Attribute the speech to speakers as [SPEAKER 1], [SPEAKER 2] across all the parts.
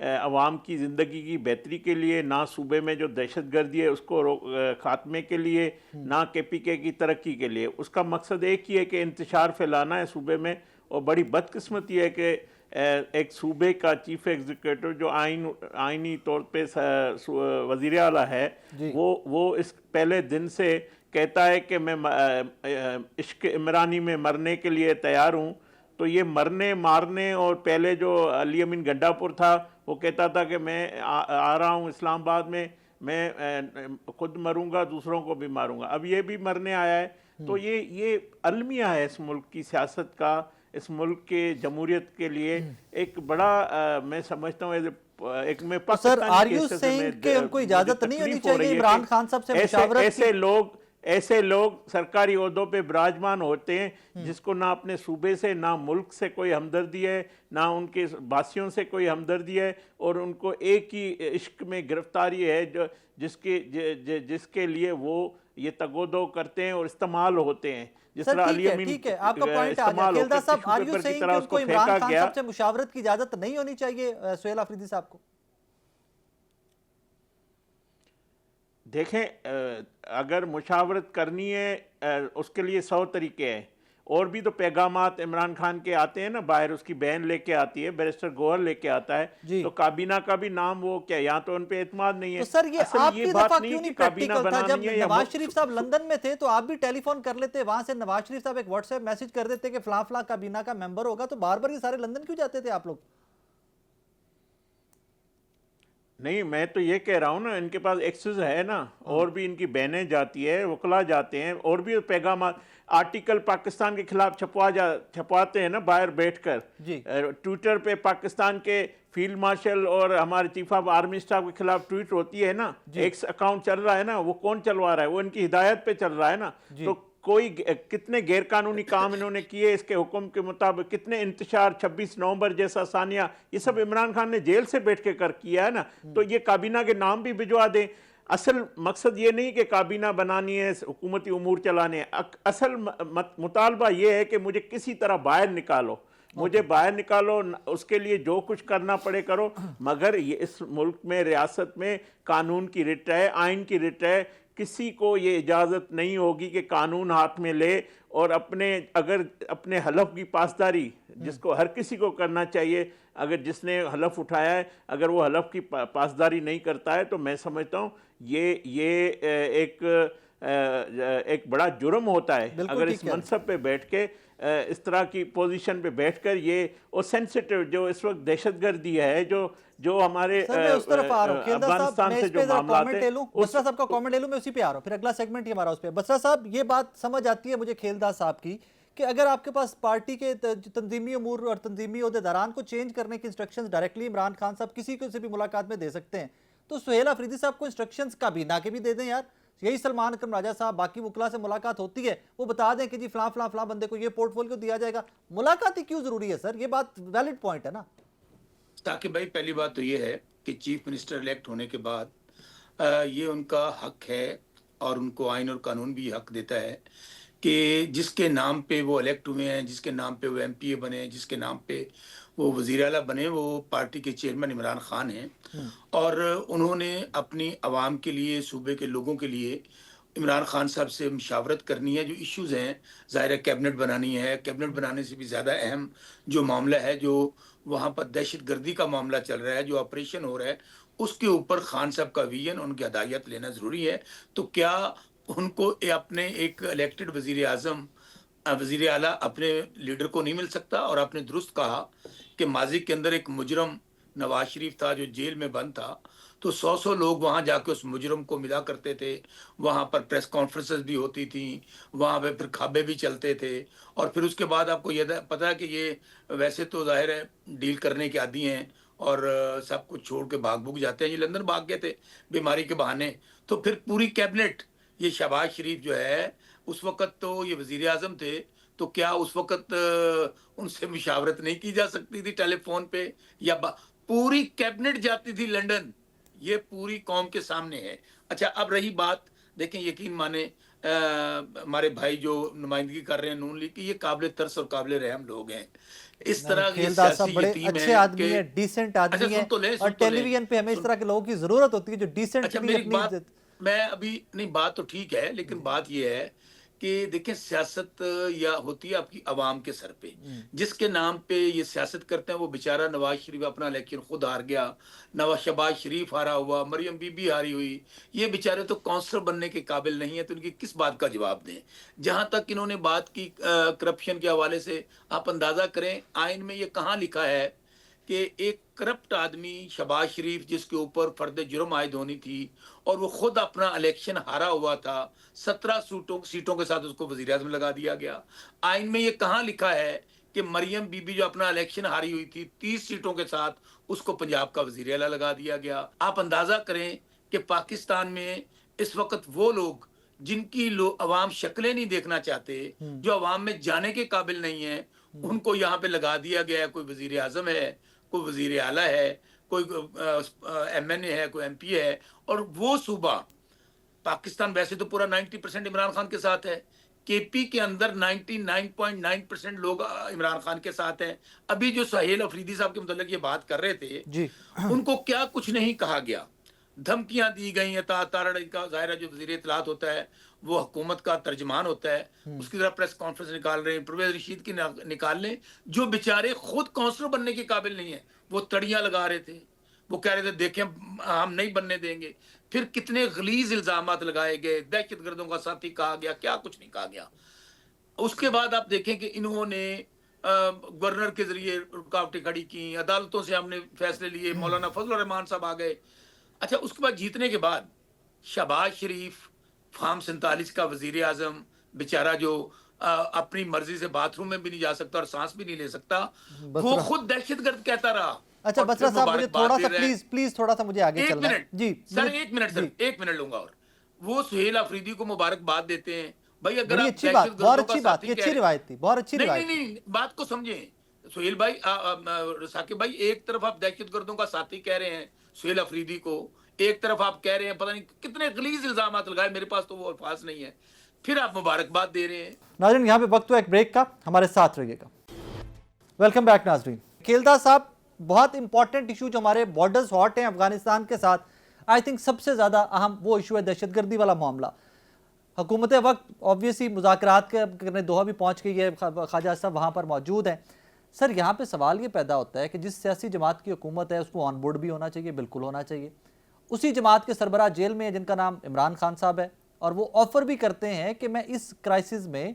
[SPEAKER 1] عوام کی زندگی کی بہتری کے لیے، نہ صوبے میں جو دہشت گردی ہے اس کو خاتمے کے لیے، نہ کے پی کے کی ترقی کے لیے. اس کا مقصد ایک ہی ہے کہ انتشار پھیلانا ہے صوبے میں. اور بڑی بدقسمتی ہے کہ ایک صوبے کا چیف ایگزیکٹو جو آئینی طور پہ وزیر اعلیٰ ہے، وہ اس پہلے دن سے کہتا ہے کہ میں عشق عمرانی میں مرنے کے لیے تیار ہوں. تو یہ مرنے مارنے، اور پہلے جو علی امین گنڈا پور تھا وہ کہتا تھا کہ میں آ رہا ہوں اسلام آباد میں خود مروں گا، دوسروں کو بھی ماروں گا. اب یہ بھی مرنے آیا ہے. تو یہ المیہ ہے اس ملک کی سیاست کا، اس ملک کے جمہوریت کے لیے ایک بڑا میں سمجھتا ہوں ایک میں
[SPEAKER 2] سر آر یو سیئنگ کہ ان کو اجازت نہیں ہونی چاہیے عمران خان صاحب سے مشاورت کی؟
[SPEAKER 1] ایسے لوگ سرکاری عہدوں پہ براجمان ہوتے ہیں جس کو نہ اپنے صوبے سے، نہ ملک سے کوئی ہمدردی ہے، نہ ان کے باسیوں سے کوئی ہمدردی ہے، اور ان کو ایک ہی عشق میں گرفتاری ہے جس کے لیے وہ یہ تگودو کرتے ہیں اور استعمال ہوتے ہیں. جس طرح علی امین
[SPEAKER 2] ٹھیک ہے، آپ کا پوائنٹ آ گیا. کھیلدہ صاحب، آر یو سیئنگ کہ ان کو عمران خان صاحب سے مشاورت کی اجازت نہیں ہونی چاہیے سہیل آفریدی صاحب کو؟
[SPEAKER 1] دیکھیں، اگر مشاورت کرنی ہے اس کے لیے 100 طریقے ہیں. اور بھی تو پیغامات عمران خان کے آتے ہیں نا باہر، اس کی بہن لے کے آتی ہے، بیرسٹر گوہر لے کے آتا ہے. تو کابینہ کا بھی نام وہ کیا، یہاں تو ان پہ اعتماد نہیں ہے.
[SPEAKER 2] تو سر یہ آپ کی دفعہ کیوں نہیں پریکٹیکل تھا؟ جب نواز شریف صاحب لندن میں تھے تو آپ بھی ٹیلی فون کر لیتے، وہاں سے نواز شریف صاحب ایک واٹس ایپ میسج کر دیتے کہ فلاں فلاں کابینہ کا ممبر ہوگا، تو بار بار یہ سارے لندن کیوں جاتے تھے آپ لوگ؟
[SPEAKER 1] نہیں، میں تو یہ کہہ رہا ہوں نا، ان کے پاس ایکسس ہے نا. اور بھی ان کی بہنیں جاتی ہے، وکلا جاتے ہیں، اور بھی پیغامات آرٹیکل پاکستان کے خلاف چھپواتے ہیں نا باہر بیٹھ کر. ٹویٹر پہ پاکستان کے فیلڈ مارشل اور ہمارے چیف آف آرمی اسٹاف کے خلاف ٹویٹ ہوتی ہے نا، ایک اکاؤنٹ چل رہا ہے نا، وہ کون چلوا رہا ہے؟ وہ ان کی ہدایت پہ چل رہا ہے نا. تو کوئی کتنے غیر قانونی کام انہوں نے کیے اس کے حکم کے مطابق، کتنے انتشار 26 نومبر جیسا ثانیہ، یہ سب عمران خان نے جیل سے بیٹھ کے کیا ہے نا. تو یہ کابینہ کے نام بھی بھجوا دیں. اصل مقصد یہ نہیں کہ کابینہ بنانی ہے، حکومتی امور چلانے ہیں. اصل مطالبہ یہ ہے کہ مجھے کسی طرح باہر نکالو، مجھے باہر نکالو، اس کے لیے جو کچھ کرنا پڑے کرو. مگر یہ اس ملک میں، ریاست میں قانون کی رٹ ہے، آئین کی رٹ ہے. کسی کو یہ اجازت نہیں ہوگی کہ قانون ہاتھ میں لے اور اگر اپنے حلف کی پاسداری، جس کو ہر کسی کو کرنا چاہیے، اگر جس نے حلف اٹھایا ہے اگر وہ حلف کی پاسداری نہیں کرتا ہے تو میں سمجھتا ہوں یہ ایک بڑا جرم ہوتا ہے. اگر اس منصب پہ بیٹھ کے، اس طرح کی پوزیشن پہ بیٹھ کر یہ، اور سینسیٹیو جو اس وقت دہشت گردی ہے، جو ہمارے افغانستان سے جو معاملات ہیں،
[SPEAKER 2] بسرا صاحب کا کامنٹ لے لوں، میں اسی پہ آ رہا ہوں، پھر اگلا سیگمنٹ ہی ہمارا اس پہ. بسرا صاحب، یہ بات سمجھ آتی ہے مجھے کھیلدہ صاحب کی کہ اگر آپ کے پاس پارٹی کے تنظیمی امور اور تنظیمی عہدیداران کو چینج کرنے کی انسٹرکشنز ڈائریکٹلی عمران خان صاحب کسی کو سے بھی ملاقات میں دے سکتے ہیں، تو سہیل آفریدی صاحب کو انسٹرکشنز کابینہ کے بھی دے دیں یار. یہی سلمان اکرم راجہ صاحب، باقی وکلا سے ملاقات ہوتی ہے، وہ بتا دیں کہ جی فلاں فلاں فلاں بندے کو یہ پورٹ فولیو دیا جائے گا. ملاقات ہی کیوں ضروری ہے سر؟ یہ بات ویلڈ پوائنٹ ہے نا.
[SPEAKER 3] تاکہ بھائی پہلی بات تو یہ ہے کہ چیف منسٹر الیکٹ ہونے کے بعد یہ ان کا حق ہے، اور ان کو آئین اور قانون بھی حق دیتا ہے کہ جس کے نام پہ وہ الیکٹ ہوئے ہیں، جس کے نام پہ وہ ایم پی اے بنے ہیں، جس کے نام پہ وہ وزیر اعلیٰ بنے، وہ پارٹی کے چیئرمین عمران خان ہیں. اور انہوں نے اپنی عوام کے لیے، صوبے کے لوگوں کے لیے عمران خان صاحب سے مشاورت کرنی ہے. جو ایشوز ہیں، ظاہر ہے کیبنٹ بنانی ہے. کیبنٹ بنانے سے بھی زیادہ اہم جو معاملہ ہے، جو وہاں پر دہشت گردی کا معاملہ چل رہا ہے، جو آپریشن ہو رہا ہے، اس کے اوپر خان صاحب کا ویژن، ان کی ہدایت لینا ضروری ہے. تو کیا ان کو اپنے ایک الیکٹڈ وزیر اعظم، وزیر اعلیٰ اپنے لیڈر کو نہیں مل سکتا؟ اور آپ نے درست کہا کہ ماضی کے اندر ایک مجرم نواز شریف تھا جو جیل میں بند تھا، تو 100 لوگ وہاں جا کے اس مجرم کو ملا کرتے تھے. وہاں پر پریس کانفرنسز بھی ہوتی تھیں، وہاں پہ پھر کھابے بھی چلتے تھے. اور پھر اس کے بعد آپ کو یہ پتا ہے کہ یہ ویسے تو ظاہر ہے ڈیل کرنے کے عادی ہیں اور سب کچھ چھوڑ کے بھاگ جاتے ہیں. یہ لندن بھاگ گئے تھے بیماری کے بہانے. تو پھر پوری کیبنٹ، یہ شہباز شریف جو ہے، اس وقت تو یہ وزیر اعظم تھے، تو کیا اس وقت ان سے مشاورت نہیں کی جا سکتی تھی ٹیلی فون پہ؟ یا پوری کیبنٹ جاتی تھی لندن؟ یہ پوری قوم کے سامنے ہے. اچھا، اب رہی بات، دیکھیں یقین مانے ہمارے بھائی جو نمائندگی کر رہے ہیں نون لیگ کی، یہ قابل ترس اور قابل رحم لوگ ہیں. اس طرح یہ
[SPEAKER 2] کھیلدار صاحب
[SPEAKER 3] سیاسی
[SPEAKER 2] بڑے
[SPEAKER 3] یتیم
[SPEAKER 2] اچھے
[SPEAKER 3] ہیں
[SPEAKER 2] آدمی
[SPEAKER 3] کہ
[SPEAKER 2] ہیں، ڈیسنٹ
[SPEAKER 3] اچھا
[SPEAKER 2] آدمی ہیں،
[SPEAKER 3] سن تو لیں
[SPEAKER 2] اور
[SPEAKER 3] سن تو
[SPEAKER 2] ٹیلی
[SPEAKER 3] لیں
[SPEAKER 2] ویژن پہ ہمیں اس
[SPEAKER 3] سن
[SPEAKER 2] طرح کے لوگوں کی ضرورت ہوتی ہے جو
[SPEAKER 3] اچھا
[SPEAKER 2] ڈیسنٹلی
[SPEAKER 3] میری
[SPEAKER 2] اپنی
[SPEAKER 3] بات میں ابھی نہیں، بات تو ٹھیک ہے لیکن بات یہ ہے کہ دیکھیں سیاست یا ہوتی ہے آپ کی عوام کے سر پہ. جس کے نام پہ یہ سیاست کرتے ہیں وہ بیچارہ نواز شریف اپنا الیکشن خود ہار گیا، نواز شہباز شریف ہارا ہوا، مریم بی بی ہاری ہوئی. یہ بیچارے تو کونسلر بننے کے قابل نہیں ہیں، تو ان کی کس بات کا جواب دیں. جہاں تک انہوں نے بات کی کرپشن کے حوالے سے، آپ اندازہ کریں آئین میں یہ کہاں لکھا ہے کہ ایک کرپٹ آدمی شہباز شریف جس کے اوپر فرد جرم عائد ہونی تھی اور وہ خود اپنا الیکشن ہارا ہوا تھا، 17 سیٹوں کے ساتھ اس کو وزیر اعظم لگا دیا گیا. آئین میں یہ کہاں لکھا ہے کہ مریم بی بی جو اپنا الیکشن ہاری ہوئی تھی 30 سیٹوں کے ساتھ، اس کو پنجاب کا وزیر اعلیٰ لگا دیا گیا. آپ اندازہ کریں کہ پاکستان میں اس وقت وہ لوگ جن کی عوام شکلیں نہیں دیکھنا چاہتے، جو عوام میں جانے کے قابل نہیں ہیں، ان کو یہاں پہ لگا دیا گیا ہے. کوئی وزیر اعظم ہے، کوئی وزیر اعلیٰ ہے، کوئی ایم این اے ہے، کوئی ایم پی ہے. اور وہ صوبہ پاکستان ویسے تو پورا 90% عمران خان کے ساتھ ہے، کے پی کے اندر 99.9% لوگ عمران خان کے ساتھ ہیں. ابھی جو سہیل افریدی صاحب کے متعلق یہ بات کر رہے تھے،
[SPEAKER 2] جی
[SPEAKER 3] ان کو کیا کچھ نہیں کہا گیا، دھمکیاں دی گئی. تارڑ کا ظاہرہ جو وزیر اطلاعات ہوتا ہے وہ حکومت کا ترجمان ہوتا ہے، اس کی طرح پریس کانفرنس نکال رہے ہیں. پرویز رشید کی نکال لیں، جو بیچارے خود کونسلر بننے کے قابل نہیں ہیں، وہ تڑیاں لگا رہے تھے، وہ کہہ رہے تھے دیکھیں ہم نہیں بننے دیں گے. پھر کتنے غلیظ الزامات لگائے گئے، دہشت گردوں کا ساتھی کہا گیا، کیا کچھ نہیں کہا گیا. اس کے بعد آپ دیکھیں کہ انہوں نے گورنر کے ذریعے رکاوٹیں کھڑی کی، عدالتوں سے ہم نے فیصلے لیے، مولانا فضل الرحمان صاحب آ گئے. اچھا اس کے بعد جیتنے کے بعد شہباز شریف فارم 47 کا وزیر اعظم بیچارہ جو اپنی مرضی سے باتھ روم میں بھی نہیں جا سکتا اور سانس بھی نہیں لے سکتا، وہ خود دہشت گرد کہتا رہا.
[SPEAKER 2] اچھا بسرا صاحب مجھے تھوڑا سا پلیز تھوڑا سا مجھے آگے چلنا ہے. جی
[SPEAKER 3] سر ایک منٹ لوں گا. اور وہ سہیل افریدی کو مبارکباد دیتے ہیں. بھائی اگر
[SPEAKER 2] بڑی
[SPEAKER 3] آپ
[SPEAKER 2] اچھی بات، بہت اچھی بات، یہ اچھی روایت تھی، بہت اچھی روایت.
[SPEAKER 3] نہیں بات کو سمجھیں سہیل بھائی، ثاقب بھائی، ایک طرف آپ دہشت گردوں کا ساتھی کہہ رہے ہیں سہیل افریدی کو، ایک طرف آپ کہہ رہے ہیں پتہ نہیں کتنے غلیظ الزامات لگائے، میرے پاس تو وہ الفاظ نہیں ہے، پھر آپ مبارکباد دے رہے ہیں.
[SPEAKER 2] ناظرین یہاں پہ وقت ہوا ایک بریک کا، ہمارے ساتھ رہیے گا. ویلکم بیک ناظرین. کھیلدار صاحب بہت امپورٹنٹ ایشو جو ہمارے بارڈرز ہاٹ ہیں افغانستان کے ساتھ، آئی تھنک سب سے زیادہ اہم وہ ایشو ہے دہشت گردی والا معاملہ. حکومت وقت آبویسلی مذاکرات کرنے دوحہ بھی پہنچ گئی ہے، خواجہ صاحب وہاں پر موجود ہیں. سر یہاں پہ سوال یہ پیدا ہوتا ہے کہ جس سیاسی جماعت کی حکومت ہے اس کو آن بورڈ بھی ہونا چاہیے، بالکل ہونا چاہیے. اسی جماعت کے سربراہ جیل میں جن کا نام عمران خان صاحب ہے، اور وہ آفر بھی کرتے ہیں کہ میں اس کرائسس میں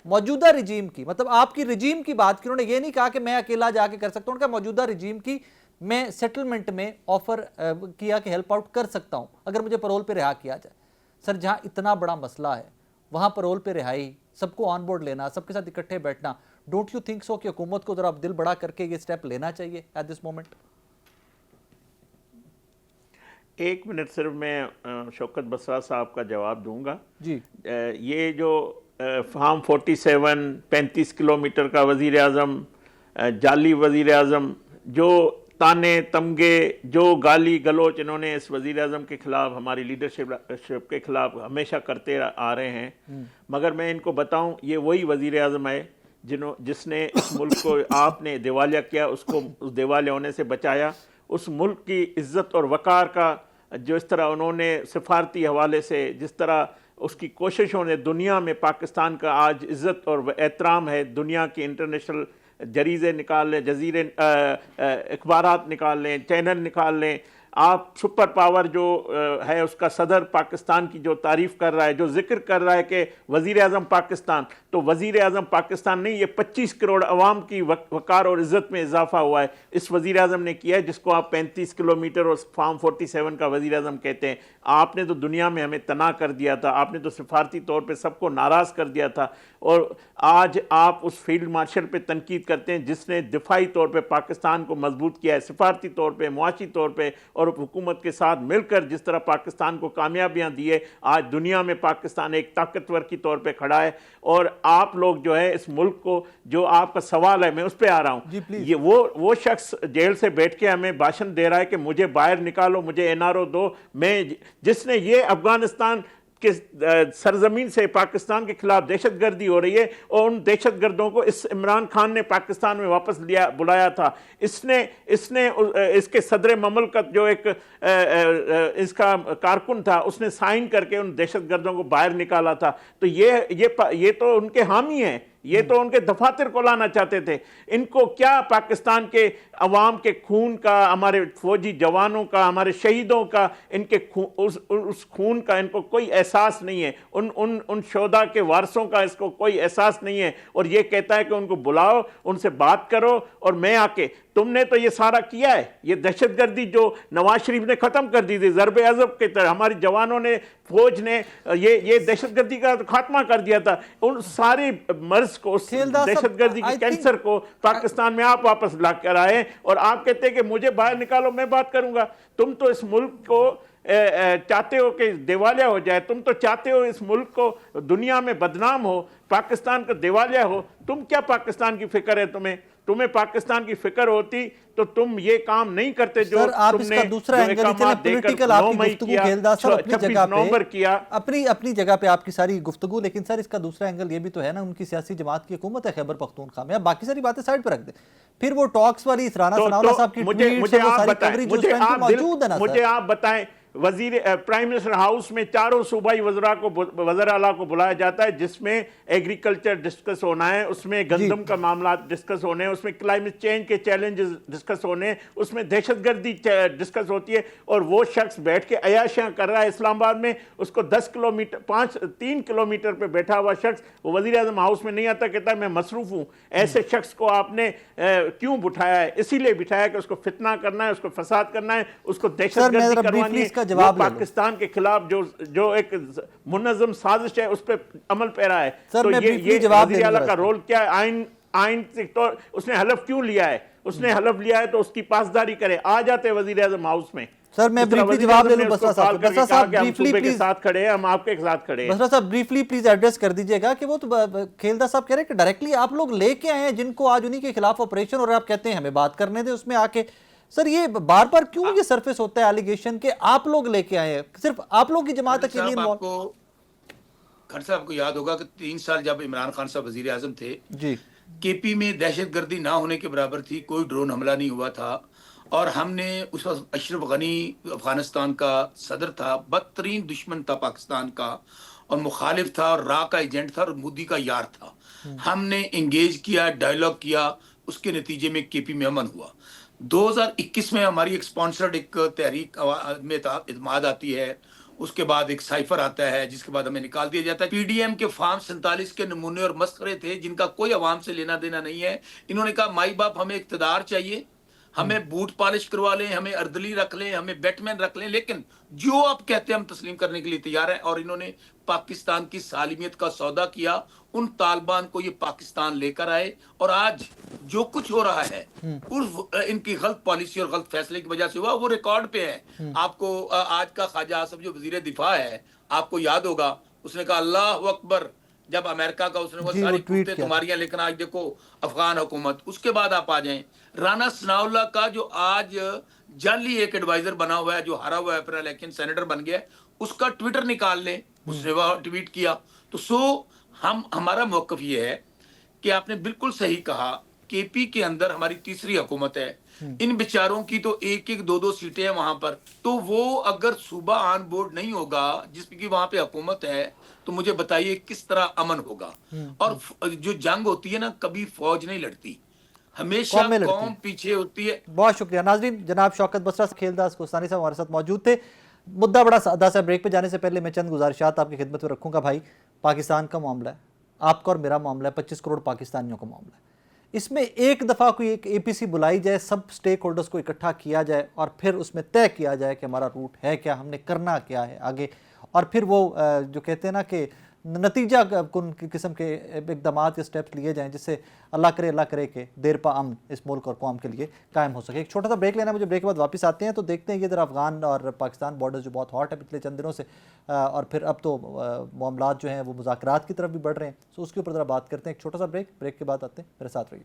[SPEAKER 2] موجودہ رجیم کی، مطلب آپ کی رجیم کی بات کی، انہوں نے یہ نہیں کہا کہ میں اکیلا جا کے کر سکتا ہوں، ان کا موجودہ رجیم کی میں سیٹلمنٹ میں آفر کیا کہ ہیلپ آؤٹ کر سکتا ہوں اگر مجھے پرول پہ رہا کیا جائے. سر جہاں اتنا بڑا مسئلہ ہے وہاں پرول پہ رہائی، سب کو آن بورڈ لینا، سب کے ساتھ اکٹھے بیٹھنا، ڈونٹ یو تھنک سو کہ حکومت کو ذرا دل بڑا کر کے یہ سٹیپ لینا چاہیے ایٹ دس مومنٹ؟
[SPEAKER 1] ایک منٹ صرف میں شوکت بسرا صاحب کا جواب دوں گا.
[SPEAKER 2] جی
[SPEAKER 1] یہ جو فارم 47 35 کلومیٹر کا وزیر اعظم، جعلی وزیر اعظم، جو تانے تمغے، جو گالی گلوچ انہوں نے اس وزیر اعظم کے خلاف، ہماری لیڈرشپ کے خلاف ہمیشہ کرتے آ رہے ہیں، مگر میں ان کو بتاؤں یہ وہی وزیر اعظم ہے جس نے اس ملک کو آپ نے دیوالیہ کیا، اس کو اس دیوالیہ ہونے سے بچایا. اس ملک کی عزت اور وقار کا جو اس طرح انہوں نے سفارتی حوالے سے جس طرح اس کی کوششوں نے دنیا میں پاکستان کا آج عزت اور احترام ہے، دنیا کی انٹرنیشنل جریدے نکال لیں، جزیرے اخبارات نکال لیں، چینل نکال لیں، آپ سپر پاور جو ہے اس کا صدر پاکستان کی جو تعریف کر رہا ہے، جو ذکر کر رہا ہے کہ وزیر اعظم پاکستان، تو وزیر اعظم پاکستان نہیں، یہ 25 کروڑ عوام کی وقار اور عزت میں اضافہ ہوا ہے اس وزیر اعظم نے کیا ہے، جس کو آپ 35 کلومیٹر اور فارم 47 کا وزیر اعظم کہتے ہیں. آپ نے تو دنیا میں ہمیں تناہ کر دیا تھا، آپ نے تو سفارتی طور پہ سب کو ناراض کر دیا تھا، اور آج آپ اس فیلڈ مارشل پہ تنقید کرتے ہیں جس نے دفاعی طور پہ پاکستان کو مضبوط کیا ہے، سفارتی طور پہ، معاشی طور پہ، اور حکومت کے ساتھ مل کر جس طرح پاکستان کو کامیابیاں دی ہے. آج دنیا میں پاکستان ایک طاقتور کی طور پہ کھڑا ہے. اور آپ لوگ جو ہے اس ملک کو، جو آپ کا سوال ہے میں اس پہ آ رہا ہوں، یہ وہ شخص جیل سے بیٹھ کے ہمیں بھاشن دے رہا ہے کہ مجھے باہر نکالو، مجھے این آر او دو، میں جس نے یہ افغانستان کہ سرزمین سے پاکستان کے خلاف دہشت گردی ہو رہی ہے، اور ان دہشت گردوں کو اس عمران خان نے پاکستان میں واپس بلایا تھا. اس نے اس کے صدر مملکت جو ایک اس کا کارکن تھا، اس نے سائن کر کے ان دہشت گردوں کو باہر نکالا تھا. تو یہ تو ان کے حامی ہیں، یہ تو ان کے دفاتر کو لانا چاہتے تھے. ان کو کیا پاکستان کے عوام کے خون کا، ہمارے فوجی جوانوں کا، ہمارے شہیدوں کا، ان کے اس خون کا ان کو کوئی احساس نہیں ہے. ان شہداء کے وارثوں کا اس کو کوئی احساس نہیں ہے. اور یہ کہتا ہے کہ ان کو بلاؤ، ان سے بات کرو، اور میں آ کے تم نے تو یہ سارا کیا ہے. یہ دہشت گردی جو نواز شریف نے ختم کر دی تھی ضرب عضب کی طرح، ہماری جوانوں نے، فوج نے یہ دہشت گردی کا خاتمہ کر دیا تھا. ان ساری مرض کو، اس دہشت گردی کے کینسر کو پاکستان میں آپ واپس لا کر آئے، اور آپ کہتے ہیں کہ مجھے باہر نکالو، میں بات کروں گا. تم تو اس ملک کو چاہتے ہو کہ دیوالیہ ہو جائے. تم تو چاہتے ہو اس ملک کو دنیا میں بدنام ہو، پاکستان کا دیوالیہ ہو. تم کیا پاکستان کی فکر ہے تمہیں پاکستان کی فکر ہوتی تو تم یہ کام نہیں کرتے جو تم نے
[SPEAKER 2] پولیٹیکل آپ کی گفتگو کھیلدار صاحب اپنی جگہ پہ آپ کی ساری گفتگو، لیکن سر اس کا دوسرا اینگل یہ بھی تو ہے نا، ان کی سیاسی جماعت کی حکومت ہے خیبر پختونخوا میں. اب باقی ساری باتیں سائیڈ پہ رکھ دیں، پھر وہ ٹاکس والی رانا ثناءاللہ صاحب کی ٹویٹس اور وہ ساری کوریج جو اس ٹائم پہ موجود ہے نا.
[SPEAKER 1] مجھے آپ بتائیں، پرائم منسٹر ہاؤس میں چاروں صوبائی وزراء اعلیٰ کو بلایا جاتا ہے، جس میں ایگریکلچر ڈسکس ہونا ہے، اس میں گندم کا معاملات ڈسکس ہونے ہیں، اس میں کلائمیٹ چینج کے چیلنجز ڈسکس ہونے ہیں، اس میں دہشت گردی ڈسکس ہوتی ہے. اور وہ شخص بیٹھ کے عیاشیاں کر رہا ہے اسلام آباد میں. اس کو 3 کلومیٹر پہ بیٹھا ہوا شخص وہ وزیر اعظم ہاؤس میں نہیں آتا، کہتا ہے میں مصروف ہوں. ایسے شخص کو آپ نے کیوں بٹھایا ہے؟ اسی لیے بٹھایا کہ اس کو فتنہ کرنا ہے، اس کو فساد کرنا ہے، اس کو دہشت گردی کروانی ہے. وہ پاکستان کے خلاف جو ایک منظم سازش ہے اس پہ عمل پیرا ہے. تو یہ وزیر اعلیٰ کا رول کیا ہے؟ آئین تو اس نے حلف کیوں لیا ہے؟ اس نے حلف لیا ہے تو اس کی پاسداری کرے. آ جاتے وزیر اعظم ہاؤس میں.
[SPEAKER 2] سر میں بریفلی جواب لے لوں. بسرا صاحب بریفلی پلیز
[SPEAKER 1] ساتھ کھڑے ہیں، ہم آپ کے ساتھ کھڑے ہیں.
[SPEAKER 2] بسرا صاحب بریفلی پلیز ایڈریس کر دیجئے گا کہ وہ تو کھیلدار صاحب کہہ رہے ہیں کہ ڈائریکٹلی آپ لوگ لے کے آئے ہیں جن کو آج انہی کے خلاف آپریشن، اور آپ کہتے ہیں ہمیں بات کرنے دیں اس میں آ کے. سر یہ بار بار کیوں یہ سرفیس ہوتا ہے ایلیگیشن کہ آپ لوگ لے کے آئے ہیں، صرف آپ لوگ کی جماعت اکیلی انوالو؟
[SPEAKER 3] خان صاحب کو یاد ہوگا کہ 3 سال جب عمران خان صاحب وزیر اعظم تھے،
[SPEAKER 2] جی،
[SPEAKER 3] کے پی میں دہشت گردی نہ ہونے کے برابر تھی. کوئی ڈرون حملہ نہیں ہوا تھا، اور ہم نے اس وقت اشرف غنی افغانستان کا صدر تھا، بدترین دشمن تھا پاکستان کا، اور مخالف تھا، اور را کا ایجنٹ تھا، اور مودی کا یار تھا. ہم نے انگیج کیا، ڈائیلاگ کیا، اس کے نتیجے میں کے پی میں امن ہوا. 2021 میں ہماری ایک سپانسرڈ ایک تحریک میں اعتماد آتی ہے، اس کے بعد ایک سائفر آتا ہے، جس کے بعد ہمیں نکال دیا جاتا ہے. پی ڈی ایم کے فارم 47 کے نمونے اور مسخرے تھے جن کا کوئی عوام سے لینا دینا نہیں ہے. انہوں نے کہا مائی باپ ہمیں اقتدار چاہیے، ہمیں بوٹ پالش کروا لیں، ہمیں اردلی رکھ لیں، ہمیں بیٹ مین رکھ لیں، لیکن جو آپ کہتے ہیں ہم تسلیم کرنے کے لیے تیار ہیں. اور انہوں نے پاکستان کی سالمیت کا سودا کیا. ان طالبان کو یہ پاکستان لے کر آئے، اور آج جو کچھ ہو رہا ہے ان کی غلط پالیسی اور غلط فیصلے کی وجہ سے ہوا. وہ ریکارڈ پہ ہے. آپ کو آج کا خواجہ آصف جو وزیر دفاع ہے، آپ کو یاد ہوگا، اس نے کہا اللہ اکبر جب امریکہ کا اس نے وہ ساری ٹوٹے تمہاریاں، لیکن آج دیکھو افغان حکومت. اس کے بعد آپ آ جائیں رانا ثناءاللہ کا، جو آج جعلی ایک ایڈوائزر بنا ہوا ہے، جو ہارا ہوا ہے پھر الیکشن سینیٹر بن گیا ہے، اس کا ٹویٹر نکال لیں، اس نے وہ ٹویٹ کیا. تو ہمارا موقف یہ ہے کہ آپ نے بالکل صحیح کہا، کے پی کے اندر ہماری تیسری حکومت ہے. ان بیچاروں کی تو 1-2 سیٹیں ہیں وہاں پر. تو وہ اگر صوبہ آن بورڈ نہیں ہوگا جس کی وہاں پہ حکومت ہے، تو مجھے بتائیے کس طرح امن ہوگا. اور جو جنگ ہوتی ہے نا، کبھی فوج نہیں لڑتی، ہمیشہ قوم پیچھے ہوتی ہے.
[SPEAKER 2] بہت شکریہ ناظرین. جناب شوکت بسرا کھیلدار کوہستانی صاحب ہمارے ساتھ موجود تھے. مدعا بڑا سادہ سا. بریک پہ جانے سے پہلے میں چند گزارشات آپ کی خدمت میں رکھوں گا. بھائی، پاکستان کا معاملہ ہے، آپ کا اور میرا معاملہ ہے، 25 کروڑ پاکستانیوں کا معاملہ ہے. اس میں ایک دفعہ کوئی ایک اے پی سی بلائی جائے، سب سٹیک ہولڈرز کو اکٹھا کیا جائے، اور پھر اس میں طے کیا جائے کہ ہمارا روٹ ہے کیا، ہم نے کرنا کیا ہے آگے، اور پھر وہ جو کہتے ہیں نا کہ نتیجہ کن قسم کے اقدامات کے سٹیپس لیے جائیں، جس سے اللہ کرے کہ دیر پا امن اس ملک اور قوم کے لیے قائم ہو سکے. ایک چھوٹا سا بریک لینا مجھے، بریک کے بعد واپس آتے ہیں تو دیکھتے ہیں یہ ذرا افغان اور پاکستان بارڈر جو بہت ہاٹ ہے پچھلے چند دنوں سے، اور پھر اب تو معاملات جو ہیں وہ مذاکرات کی طرف بھی بڑھ رہے ہیں. سو اس کے اوپر ذرا بات کرتے ہیں. ایک چھوٹا سا بریک کے بعد آتے ہیں، میرے ساتھ رہیے.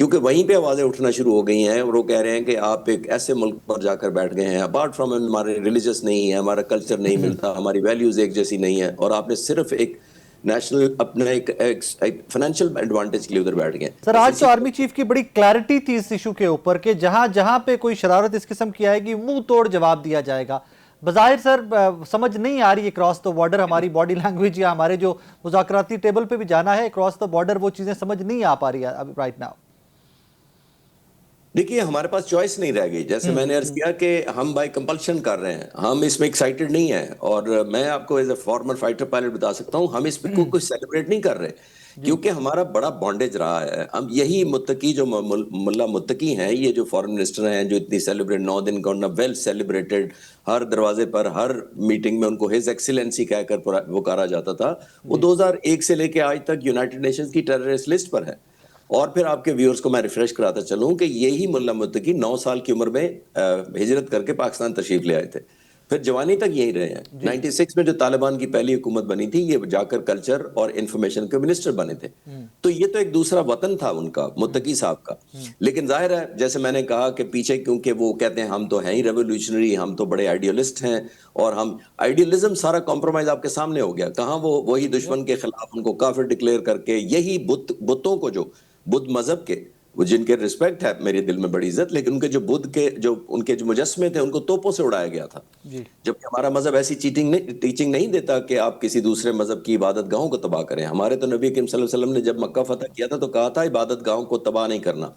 [SPEAKER 4] کیونکہ وہیں پہ آوازیں اٹھنا شروع ہو گئی ہیں اور وہ کہہ رہے ہیں کہ آپ ایک ایسے ملک پر جا کر بیٹھ گئے ہیں, اپارٹ فرام ہمارے ریلیجس نہیں ہے, ہمارا کلچر نہیں ملتا, ہماری ویلیوز ایک جیسی نہیں ہے, اور آپ نے صرف ایک نیشنل اپنا ایک فائنینشیل ایڈوانٹیج کے لیے ادھر بیٹھ گئے.
[SPEAKER 2] سر آج تو آرمی چیف کی بڑی کلیئرٹی تھی اس ایشو کے اوپر کہ جہاں جہاں پہ کوئی شرارت اس قسم کی آئے گی منہ توڑ جواب دیا جائے گا. بظاہر سر سمجھ نہیں آ رہی ہے کراس دا بارڈر, ہماری باڈی لینگویج یا ہمارے جو مذاکراتی ٹیبل پہ بھی جانا ہے کراس دا بارڈر, وہ چیزیں سمجھ نہیں آ پا رہی ہے رائٹ ناؤ.
[SPEAKER 4] دیکھیے ہمارے پاس چوائس نہیں رہ گئی, جیسے میں نے عرض کیا کہ ہم بائی کمپلشن کر رہے ہیں, ہم اس میں ایکسائٹڈ نہیں ہیں, اور میں آپ کو as a former fighter pilot بتا سکتا ہوں ہم اس پہ کوئی سیلیبریٹ نہیں کر رہے, کیونکہ ہمارا بڑا بانڈیج رہا ہے. ہم یہی متقی جو ملا متقی ہیں, یہ جو فارن منسٹر ہیں جو اتنی سیلیبریٹ 9 دن کا ویل سیلیبریٹڈ, ہر دروازے پر ہر میٹنگ میں ان کو ہز ایکسیلنسی کہہ کر پکارا جاتا تھا, وہ 2001 سے لے کے آج تک یونائٹڈ نیشنز کی ٹیررسٹ لسٹ پر ہے. اور پھر آپ کے ویورز کو میں ریفریش کراتا چلوں کہ یہی ملا متقی 9 سال کی عمر میں ہجرت کر کے پاکستان تشریف لے آئے تھے, پھر جوانی تک یہی رہے ہیں. 96 میں جو طالبان کی پہلی حکومت بنی تھی, یہ جا کر کلچر اور انفارمیشن کے منسٹر بنے تھے. تو یہ تو ایک دوسرا وطن تھا ان کا, متقی صاحب کا. لیکن ظاہر ہے جیسے میں نے کہا کہ پیچھے کیونکہ وہ کہتے ہیں ہم تو ہیں ہی ریولیوشنری, ہم تو بڑے آئیڈیالسٹ ہیں, اور ہم آئیڈیالزم سارا کمپرومائز آپ کے سامنے ہو گیا. کہاں وہی دشمن کے خلاف ان کو کافر ڈکلیئر کر کے, یہی بتوں کو جو بدھ مذہب کے, وہ جن کے رسپیکٹ ہے میرے دل میں بڑی عزت, لیکن ان کے جو بدھ کے جو ان کے جو مجسمے تھے ان کو توپوں سے اڑایا گیا تھا. جبکہ ہمارا مذہب ایسی ٹیچنگ نہیں دیتا کہ آپ کسی دوسرے مذہب کی عبادت گاہوں کو تباہ کریں. ہمارے تو نبی کریم صلی اللہ علیہ وسلم نے جب مکہ فتح کیا تھا تو کہا تھا عبادت گاہوں کو تباہ نہیں کرنا,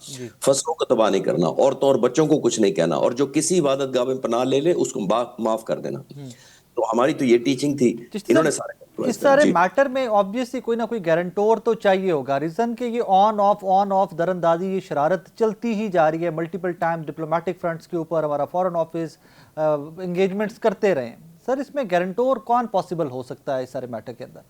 [SPEAKER 4] فصلوں کو تباہ نہیں کرنا, عورتوں اور بچوں کو کچھ نہیں کہنا, اور جو کسی عبادت گاہ میں پناہ لے لے اس کو معاف کر دینا. تو ہماری تو یہ ٹیچنگ تھی. انہوں نے
[SPEAKER 2] اس سارے میٹر میں آبویسلی کوئی نہ کوئی گارنٹور تو چاہیے ہوگا. ریزن کہ یہ آن آف در اندازی یہ شرارت چلتی ہی جا رہی ہے ملٹیپل ٹائم ڈپلومیٹک فرنٹس کے اوپر, ہمارا فارن آفس انگیجمنٹس کرتے رہے ہیں. سر اس میں گارنٹور کون پاسبل ہو سکتا ہے اس سارے میٹر کے اندر؟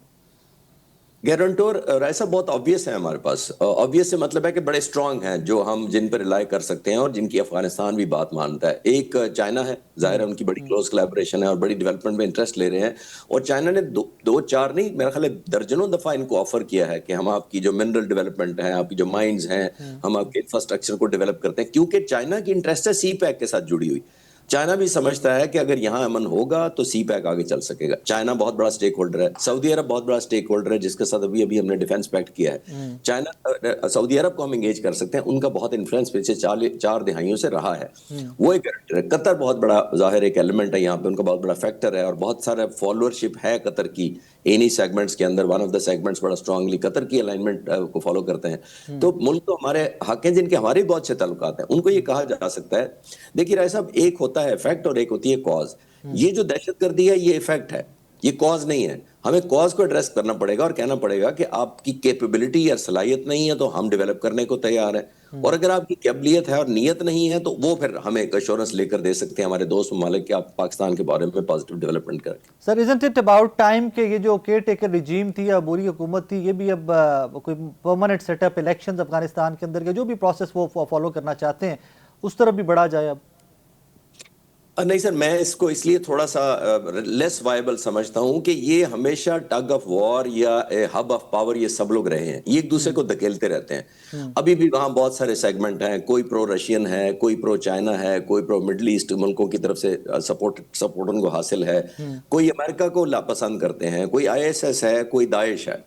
[SPEAKER 4] گارنٹور ایسا بہت آبویس ہے ہمارے پاس. آبویس سے مطلب ہے کہ بڑے اسٹرانگ ہیں جو ہم جن پر ریلائی کر سکتے ہیں اور جن کی افغانستان بھی بات مانتا ہے. ایک چائنا ہے, ظاہر ہے ان کی بڑی کلوز کولیبریشن ہے اور بڑی ڈیولپمنٹ میں انٹرسٹ لے رہے ہیں, اور چائنا نے 2-4 نہیں میرا خیال ہے درجنوں دفعہ ان کو آفر کیا ہے کہ ہم آپ کی جو منرل ڈیولپمنٹ ہے, آپ کی جو مائنز ہیں, ہم آپ کے انفراسٹرکچر کو ڈیولپ کرتے ہیں, کیونکہ چائنا کی انٹرسٹ ہے سی پیک کے ساتھ جڑی ہوئی. چائنا بھی سمجھتا ہے کہ اگر یہاں امن ہوگا تو سی پیک آگے چل سکے گا. چائنا بہت بڑا سٹیک ہولڈر ہے, سعودی عرب بہت بڑا سٹیک ہولڈر ہے جس کے ساتھ ابھی ہم نے ڈیفنس پیکٹ کیا ہے. چائنا سعودی عرب کو ہم انگیج کر سکتے ہیں, ان کا بہت انفلوئنس پچھلے 4 دہائیوں سے رہا ہے, وہ ایک کریکٹر ہے. قطر بہت بڑا ظاہر ایک ایلیمنٹ ہے یہاں پہ, ان کا بہت بڑا فیکٹر ہے, اور بہت سارا فالوورشپ ہے قطر کی انہی سیگمنٹس کے اندر. ون آف دا سیگمنٹس بڑا اسٹرانگلی قطر کی الائنمنٹ کو فالو کرتے ہیں. تو ملک تو ہمارے حق ہیں جن کے ہمارے بہت اچھے تعلقات ہیں, ان کو یہ کہا جا سکتا ہے. دیکھیے رائے صاحب, ایک ہوتا ہے افیکٹ اور ایک ہوتی ہے کاز. یہ جو دہشت گردی ہے یہ افیکٹ ہے, یہ کاز نہیں ہے. ہمیں کاز کو ایڈریس کرنا پڑے گا اور کہنا پڑے گا کہ آپ کی کیپیبلٹی یا صلاحیت نہیں ہے تو ہم ڈیولپ کرنے کو تیار ہیں, اور اگر آپ کی قابلیت ہے اور نیت نہیں ہے تو وہ پھر ہمیں ایک ایشورنس لے کر دے سکتے ہیں ہمارے دوست ممالک کہ آپ پاکستان کے بارے میں پازیٹیو ڈیولپمنٹ کریں.
[SPEAKER 2] سر isn't it about time کہ یہ جو کیئر ٹیکر رجیم تھی یا عبوری حکومت تھی, یہ بھی اب کوئی permanent set up elections Afghanistan کے اندر کے جو بھی پروسیس وہ فالو کرنا چاہتے ہیں اس طرف بھی بڑھا جائے؟ اب
[SPEAKER 4] نہیں سر, میں اس کو اس لیے تھوڑا سا لیس وائبل سمجھتا ہوں کہ یہ ہمیشہ ٹگ آف وار یا ہب آف پاور یہ سب لوگ رہے ہیں, یہ ایک دوسرے کو دھکیلتے رہتے ہیں. ابھی بھی وہاں بہت سارے سیگمنٹ ہیں, کوئی پرو رشین ہے, کوئی پرو چائنا ہے, کوئی پرو مڈل ایسٹ ملکوں کی طرف سے سپورٹ ان کو حاصل ہے, کوئی امریکہ کو لاپسند کرتے ہیں, کوئی ISS ہے, کوئی داعش ہے.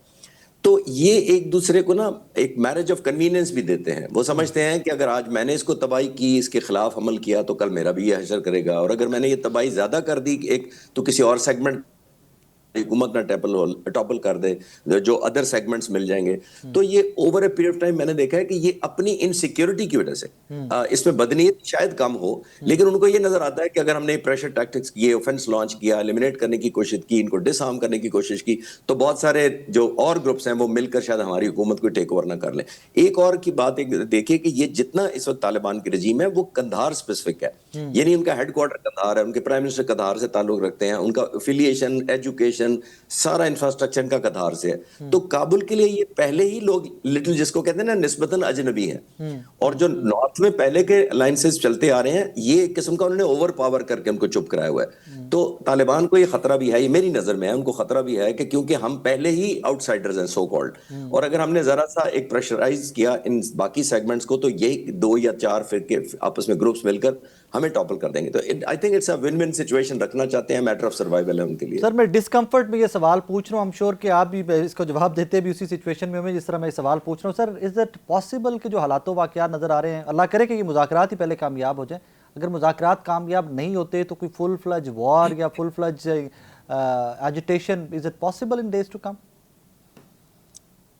[SPEAKER 4] تو یہ ایک دوسرے کو نا ایک میرج آف کنوینئنس بھی دیتے ہیں. وہ سمجھتے ہیں کہ اگر آج میں نے اس کو تباہی کی, اس کے خلاف عمل کیا, تو کل میرا بھی یہ حشر کرے گا, اور اگر میں نے یہ تباہی زیادہ کر دی ایک تو کسی اور سیگمنٹ حکومت نہ ٹاپل کر دے, جو ادر سیگمنٹس مل جائیں گے. تو یہ over a period of time میں نے دیکھا ہے کہ یہ اپنی انسیکیورٹی کی وجہ سے اس میں بدنیت شاید کم ہو, لیکن ان کو یہ نظر آتا ہے کہ اگر ہم نے پریشر ٹیکٹکس کیے, اوفنس لانچ کیا, ایلیمنیٹ کرنے کی کوشش کی, ان کو ڈس آرم کرنے کی کوشش کی, تو بہت سارے جو اور گروپس ہیں وہ مل کر شاید ہماری حکومت کو ٹیک اوور نہ کر لیں. ایک اور کی بات دیکھیے کہ یہ جتنا اس وقت طالبان کی رجیم ہے وہ قندھار اسپیسیفک ہے, یعنی ان کا ہیڈ کوارٹر قندھار ہے, ان کے پرائم منسٹر قندھار سے تعلق رکھتے ہیں, ان کا افیلیشن, ایجوکیشن, سارا انفراسٹرکچر کا قطار سے ہے. تو کابل کے لیے یہ پہلے ہی لوگ لٹل جس کو کہتے ہیں نا نسبتاً اجنبی ہیں, اور جو نارتھ میں پہلے کے الائنسز چلتے آ رہے ہیں یہ ایک قسم کا انہوں نے اوور پاور کر کے ان کو چپ کرایا ہوا ہے. تو طالبان کو یہ خطرہ بھی ہے, یہ میری نظر میں ہے, ان کو خطرہ بھی ہے کہ کیونکہ ہم پہلے ہی آؤٹ سائڈرز ہیں سو کالڈ, اور اگر ہم نے ذرا سا ایک پریشرائز کیا ان باقی سیگمنٹس کو تو یہ 2 یا 4 فرقے آپس میں گروپس مل کر ہمیں ٹاپل کر دیں گے. تو I think it's a win win situation رکھنا چاہتے ہیں, میٹر آف سروائیول ہے ان کے لیے.
[SPEAKER 2] سر میں ڈسکمفرٹ میں یہ سوال پوچھ رہا ہوں, I'm sure کہ آپ بھی اس کو جواب دیتے بھی اسی سچویشن میں جس طرح میں یہ سوال پوچھ رہا ہوں. سر از اٹ پاسبل کہ جو حالات و واقعات نظر آ رہے ہیں, اللہ کرے کہ یہ مذاکرات ہی پہلے کامیاب ہو جائیں, اگر مذاکرات کامیاب نہیں ہوتے تو کوئی فل فلج وار یا full fledged agitation, is it possible in days to come?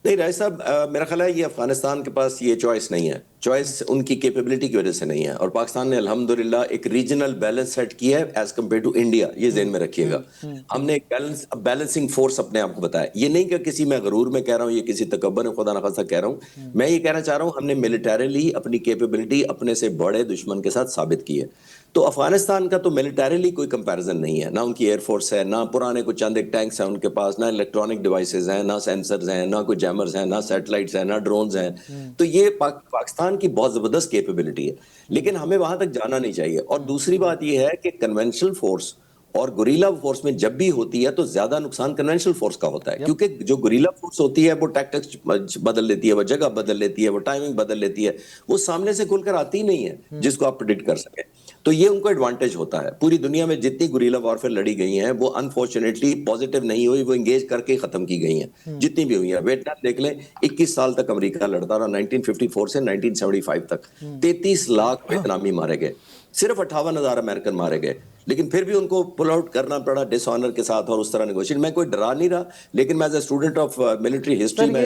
[SPEAKER 4] نہیں رائے صاحب, میرا خیال ہے یہ افغانستان کے پاس یہ چوائس نہیں ہے, چوائس ان کی کیپیبلٹی کی وجہ سے نہیں ہے, اور پاکستان نے الحمدللہ ایک ریجنل بیلنس سیٹ کیا ہے ایز کمپیئر ٹو انڈیا, یہ ذہن میں رکھیے گا. ہم نے ایک بیلنسنگ فورس اپنے آپ کو بتایا, یہ نہیں کہ کسی میں غرور میں کہہ رہا ہوں, یہ کسی تکبر خدا نخواستہ کہہ رہا ہوں, میں یہ کہنا چاہ رہا ہوں ہم نے ملیٹریلی اپنی کیپیبلٹی اپنے سے بڑے دشمن کے ساتھ ثابت کی ہے. تو افغانستان کا تو ملیٹریلی کوئی کمپیریزن نہیں ہے, نہ ان کی ایئر فورس ہے, نہ پرانے کچھ چند ایک ٹینکس ہیں ان کے پاس, نہ الیکٹرانک ڈیوائسز ہیں, نہ سینسرز ہیں, نہ کوئی جیمرز ہیں, نہ سیٹلائٹس ہیں, نہ ڈرونز ہیں. تو یہ پاکستان کی بہت زبردست کیپیبلٹی ہے, لیکن ہمیں وہاں تک جانا نہیں چاہیے. اور دوسری بات یہ ہے کہ کنونشنل فورس اور گوریلا فورس میں جب بھی ہوتی ہے تو زیادہ نقصان کنونشنل فورس کا ہوتا ہے, کیونکہ جو گوریلا فورس ہوتی ہے وہ ٹیکٹکس بدل لیتی ہے, وہ جگہ بدل لیتی ہے, وہ ٹائمنگ بدل لیتی ہے, وہ سامنے سے کھل کر آتی نہیں ہے جس کو آپ پریڈکٹ کر سکیں. تو یہ ان کو ایڈوانٹیج ہوتا ہے. پوری دنیا میں جتنی گوریلا وارفیئر لڑی گئی ہیں وہ انفارچونیٹلی پازیٹیو نہیں ہوئی, وہ انگیج کر کے ختم کی گئی ہیں جتنی بھی ہوئی ہیں. ویتنام دیکھ لیں, 21 سال تک امریکہ لڑتا رہا, 1954 سے 1975 تک 33 لاکھ ویتنامی مارے گئے, صرف 58,000 امریکن مارے گئے, لیکن پھر بھی ان کو پل آؤٹ کرنا پڑا ڈس آنر کے ساتھ اور اس طرح نیگوشیٹ. میں کوئی ڈرا نہیں رہا, لیکن میں as a student of military history میں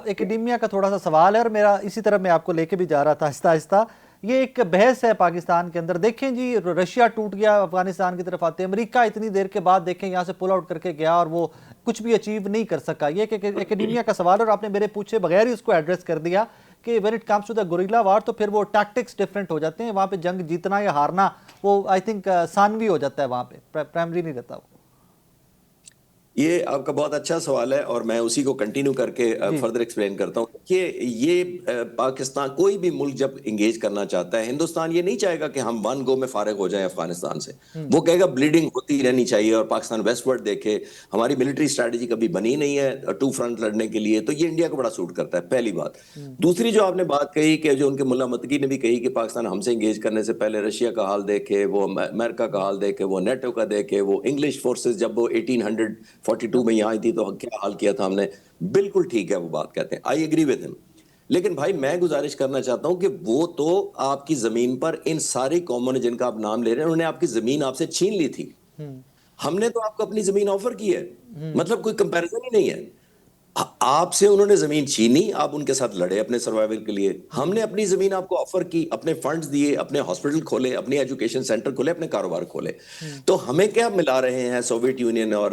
[SPEAKER 2] ایکیڈیمیا کا تھوڑا سا سوال ہے, اور میرا اسی طرح میں آپ کو لے کے بھی جا رہا تھا آہستہ آہستہ. یہ ایک بحث ہے پاکستان کے اندر. دیکھیں جی, رشیا ٹوٹ گیا, افغانستان کی طرف آتے, امریکہ اتنی دیر کے بعد دیکھیں یہاں سے پل آؤٹ کر کے گیا اور وہ کچھ بھی اچیو نہیں کر سکا. یہ ایک ایکیڈیمیا کا سوال ہے, اور آپ نے میرے پوچھے بغیر ہی اس کو ایڈریس کر دیا کہ when it comes to the guerrilla war تو پھر وہ ٹیکٹکس ڈیفرنٹ ہو جاتے ہیں, وہاں پہ جنگ جیتنا یا ہارنا وہ آئی تھنک ثانوی ہو جاتا ہے, وہاں پہ پرائمری نہیں رہتا. وہ
[SPEAKER 4] یہ آپ کا بہت اچھا سوال ہے, اور میں اسی کو کنٹینیو کر کے فردر ایکسپلین کرتا ہوں کہ یہ پاکستان کوئی بھی ملک جب انگیج کرنا چاہتا ہے, ہندوستان یہ نہیں چاہے گا کہ ہم ون گو میں فارغ ہو جائیں افغانستان سے. وہ کہے گا بلیڈنگ ہوتی رہنی چاہیے, اور پاکستان ویسٹ ورڈ دیکھے, ہماری ملٹری اسٹریٹجی کبھی بنی نہیں ہے 2 فرنٹ لڑنے کے لیے, تو یہ انڈیا کو بڑا سوٹ کرتا ہے, پہلی بات. دوسری جو آپ نے بات کہی کہ جو ان کے ملا متقی نے بھی کہی کہ پاکستان ہم سے انگیج کرنے سے پہلے رشیا کا حال دیکھے, وہ امریکہ کا حال دیکھے, وہ نیٹو کا دیکھے, وہ انگلش فورسز جب وہ 1842 میں یہاں آئی تھی تو کیا حال کیا تھا ہم نے. بالکل ٹھیک ہے وہ بات کہتے ہیں, آئی ایگری ود ہم, لیکن بھائی میں گزارش کرنا چاہتا ہوں کہ وہ تو آپ کی زمین پر ان ساری قوموں نے جن کا آپ نام لے رہے ہیں انہوں نے آپ کی زمین آپ سے چھین لی تھی. ہم نے تو آپ کو اپنی زمین آفر کی ہے, مطلب کوئی کمپیریزن ہی نہیں ہے. آپ سے انہوں نے زمین چھینی, آپ ان کے ساتھ لڑے اپنے سروائیول کے لیے, ہم نے اپنی زمین آپ کو آفر کی, اپنے فنڈز دیے, اپنے ہاسپٹل کھولے, اپنی ایجوکیشن سینٹر کھولے, اپنے کاروبار کھولے. تو ہمیں کیا ملا رہے ہیں سوویت یونین اور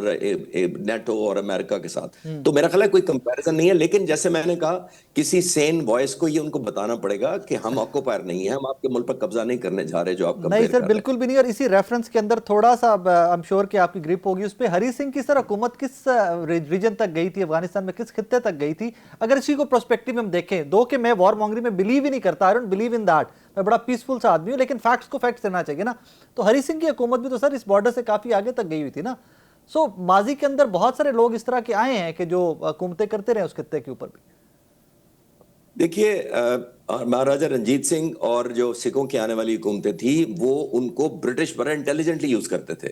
[SPEAKER 4] نیٹو اور امریکہ کے ساتھ؟ تو میرا خیال ہے کوئی کمپیریزن نہیں ہے, لیکن جیسے میں نے کہا کسی سین وائس کو یہ ان کو بتانا پڑے گا کہ ہم آکوپائر نہیں ہیں, ہم آپ کے ملک پر قبضہ نہیں کرنے جا رہے جو آپ
[SPEAKER 2] نہیں سر, بالکل بھی نہیں. اور اسی ریفرنس کے اندر تھوڑا سا I'm sure کہ آپ کی گرپ ہوگی اس پہ, ہری سنگھ کی سر حکومت کس ریجن تک گئی تھی افغانستان میں, کس خطے تک گئی تھی؟ اگر اسی کو پروسپیکٹیو میں ہم دیکھیں, دو کہ میں وار مونگری میں بلیو ہی نہیں کرتا, I don't believe in that, میں بڑا پیسفل سا آدمی ہوں, لیکن فیکٹس کو فیکٹس دینا چاہیے نا. تو ہری سنگھ کی حکومت بھی تو سر اس بارڈر سے کافی آگے تک گئی ہوئی تھی نا. سو ماضی کے اندر بہت سارے لوگ اس طرح کے آئے ہیں کہ جو حکومتیں کرتے رہے اس خطے کے اوپر بھی.
[SPEAKER 4] دیکھیے مہاراجہ رنجیت سنگھ اور جو سکھوں کی آنے والی حکومتیں تھی وہ ان کو برٹش بڑا انٹیلیجنٹلی یوز کرتے تھے,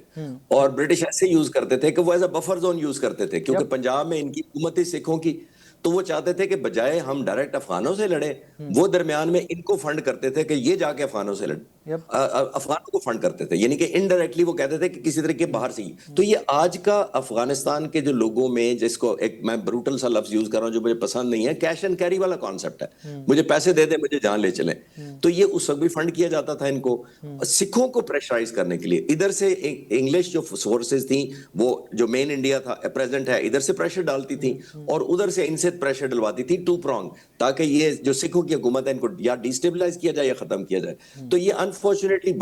[SPEAKER 4] اور برٹش ایسے یوز کرتے تھے کہ وہ as a buffer zone use کرتے تھے, کیونکہ پنجاب میں ان کی حکومت تھی سکھوں کی, تو وہ چاہتے تھے کہ بجائے ہم ڈائریکٹ افغانوں سے لڑیں, وہ درمیان میں ان کو فنڈ کرتے تھے کہ یہ جا کے افغانوں سے لڑیں, افغانوں کو فنڈ کرتے تھے, یعنی کہ انڈائریکٹلی وہ کہتے تھے کہ کسی طرح کے باہر سے ہی. تو یہ آج کا افغانستان کے جو لوگوں میں, جس کو ایک میں بروٹل سا لفظ یوز کر رہا ہوں جو مجھے پسند نہیں ہے, کیش اینڈ کیری والا کانسیپٹ ہے, مجھے پیسے دے دیں مجھے جان لے چلیں. تو یہ اس وقت بھی فنڈ کیا جاتا تھا ان کو سکھوں کو پریشرائز کرنے کے لیے. ادھر سے انگلش جو فورسز تھیں وہ جو مین انڈیا تھا پریزنٹ ہے ادھر سے پریشر ڈالتی تھیں, اور ادھر سے ان سے پریشر ڈلواتی تھی 2 پرونگ, تاکہ یہ جو سکھوں کی حکومت ہے ان کو یا ڈیسٹیبلائز کیا جائے یا ختم کیا جائے. تو یہ انفارچونیٹلی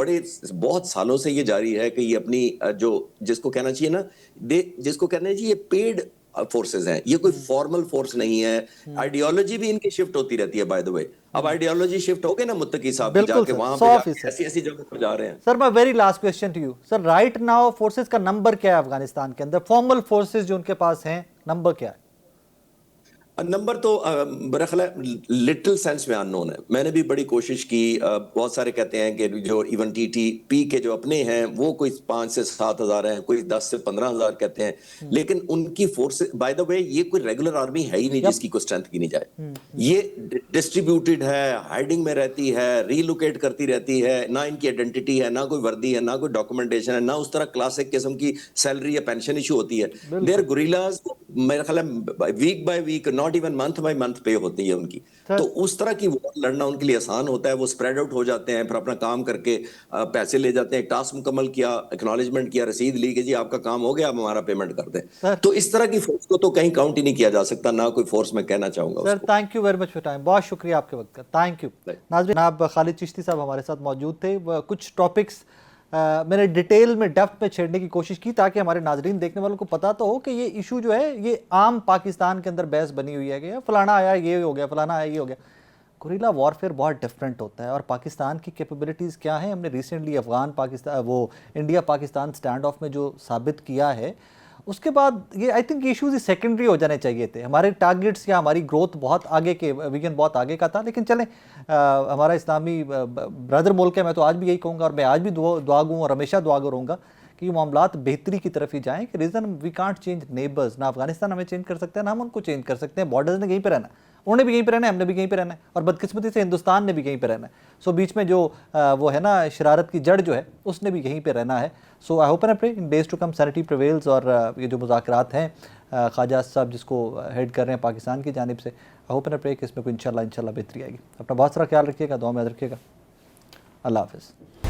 [SPEAKER 4] بہت سالوں سے یہ جاری ہے کہ یہ اپنی جو جس کو کہنا چاہیے نا, جس کو کہنا چاہیے پیڈ فورسز ہیں, یہ کوئی فارمل فورس نہیں ہے. آئیڈیالوجی بھی ان کی شفٹ ہوتی رہتی ہے بائی دا وے. اب آئیڈیالوجی شفٹ ہو گئی نا متقی صاحب جا کے وہاں پہ ایسی ایسی جگہ پر جا رہے ہیں.
[SPEAKER 2] Sir, my very last question to you sir, right now forces کا نمبر کیا ہے افغانستان کے اندر, فارمل فورسز جو ان کے پاس ہیں, نمبر کیا ہے؟
[SPEAKER 4] نمبر تو میرا خیال ہے لٹل سینس میں ان نون ہے. میں نے بھی بڑی کوشش کی, بہت سارے کہتے ہیں کہ جو ایون ٹی ٹی پی کے جو اپنے ہیں وہ کوئی 5 سے 7 ہزار ہیں, کوئی 10 سے 15 ہزار کہتے ہیں, لیکن ان کی فورس بائی دا وے یہ کوئی ریگولر آرمی ہے ہی نہیں جس کی کوئی اسٹرینتھ کی نہیں جائے. یہ ڈسٹریبیوٹیڈ ہے, ہائیڈنگ میں رہتی ہے, ریلوکیٹ کرتی رہتی ہے, نہ ان کی آئیڈینٹی ہے, نہ کوئی وردی ہے, نہ کوئی ڈاکومنٹیشن ہے, نہ اس طرح کلاسک قسم کی سیلری یا پینشن ایشو ہوتی ہے. They are guerrillas. میرا خیال ہے week by week, not even month by month pay ہوتی ہے ان کی. تو اس طرح کی وار لڑنا ان کے لیے آسان ہوتا ہے. وہ اسپریڈ آؤٹ ہو جاتے ہیں, پھر اپنا کام کر کے پیسے لے جاتے ہیں, ٹاسک مکمل کیا, ایکنالجمنٹ کیا, رسید لی کہ جی آپ کا کام ہو گیا, آپ ہمارا پیمنٹ کر دیں. تو اس طرح کی فورس کو تو کہیں کاؤنٹ ہی نہیں کیا جا سکتا, نہ کوئی فورس میں کہنا چاہوں گا.
[SPEAKER 2] Sir thank you very much for time, بہت شکریہ آپ کے وقت کا, تھینک یو. ناظرین, جناب خالد چشتی صاحب ہمارے ساتھ موجود تھے. کچھ ٹاپکس میں نے ڈیٹیل میں ڈیپتھ میں چھیڑنے کی کوشش کی تاکہ ہمارے ناظرین دیکھنے والوں کو پتہ تو ہو کہ یہ ایشو جو ہے یہ عام پاکستان کے اندر بحث بنی ہوئی ہے کہ فلانا آیا یہ ہو گیا, فلانا آیا یہ ہو گیا. گوریلا وارفیئر بہت ڈفرینٹ ہوتا ہے, اور پاکستان کی کیپیبلٹیز کیا ہیں ہم نے recently India Pakistan stand of میں جو ثابت کیا ہے, اس کے بعد یہ آئی تھنک ایشوز سیکنڈری ہو جانے چاہیے تھے. ہمارے ٹارگیٹس یا ہماری گروتھ بہت آگے کے, ویژن بہت آگے کا تھا, لیکن چلیں ہمارا اسلامی برادر ملک ہے, میں تو آج بھی یہی کہوں گا, اور میں آج بھی دعا گوں اور ہمیشہ دعا گو رہوں گا کہ یہ معاملات بہتری کی طرف ہی جائیں. کہ reason we can't change neighbours, نہ افغانستان ہمیں چینج کر سکتے ہیں, نہ ہم ان کو چینج کر سکتے ہیں. بارڈرز نے یہیں پہ رہنا ہے, انہوں نے بھی یہیں پہ رہنا ہے, ہم نے بھی یہیں پہ رہنا ہے, اور بدقسمتی سے ہندوستان نے بھی یہیں پہ رہنا ہے. سو بیچ میں جو وہ ہے نا شرارت کی جڑ جو ہے اس نے بھی یہیں پہ رہنا ہے. سو آئی hope and pray in days to come sanity prevails, اور یہ جو مذاکرات ہیں خواجہ صاحب جس کو ہیڈ کر رہے ہیں پاکستان کی جانب سے, آئی ہوپ اینڈ پرے کہ اس میں کوئی انشاءاللہ بہتری آئے گی. اپنا بہت سارا خیال رکھیے گا, دعا میں یاد رکھیے گا. اللہ حافظ.